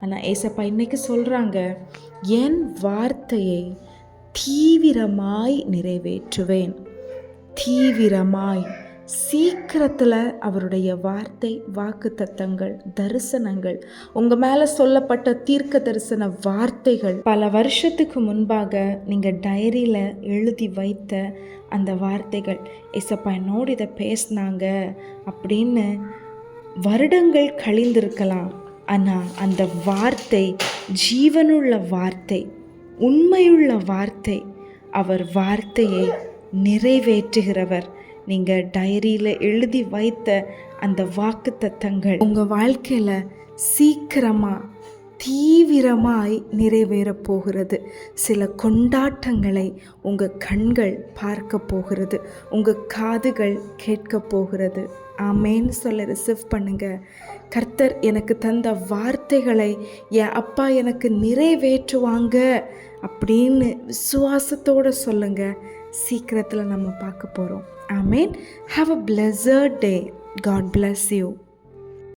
ஆனால் ஏசப்பா இன்னைக்கு சொல்கிறாங்க, என் வார்த்தையை தீவிரமாய் நிறைவேற்றுவேன். தீவிரமாய், சீக்கிரத்தில் அவருடைய வார்த்தை, வாக்குத்தத்தங்கள், தரிசனங்கள், உங்கள் மேலே சொல்லப்பட்ட தீர்க்க தரிசன வார்த்தைகள், பல வருஷத்துக்கு முன்பாக நீங்கள் டைரியில் எழுதி வைத்த அந்த வார்த்தைகள், ஏசப்பா என்னோடு இதை பேசினாங்க அப்படின்னு வருடங்கள் கழிந்திருக்கலாம். ஆனால் அந்த வார்த்தை ஜீவனுள்ள வார்த்தை, உண்மையுள்ள வார்த்தை. அவர் வார்த்தையை நிறைவேற்றுகிறவர். நீங்கள் டைரியில் எழுதி வைத்த அந்த வாக்குத்தத்தங்கள் உங்கள் வாழ்க்கையில் சீக்கிரமாக தீவிரமாய் நிறைவேறப் போகிறது. சில கொண்டாட்டங்களை உங்கள் கண்கள் பார்க்க போகிறது, உங்கள் காதுகள் கேட்க போகிறது. ஆமேன்னு சொல்ல ரிசீவ் பண்ணுங்க. கர்த்தர் எனக்கு தந்த வார்த்தைகளை என் அப்பா எனக்கு நிறைவேற்றுவாங்க அப்படின்னு விசுவாசத்தோடு சொல்லுங்க. சீக்கிரத்தில் நம்ம பார்க்க போகிறோம். Amen. Have a blessed day. God bless you.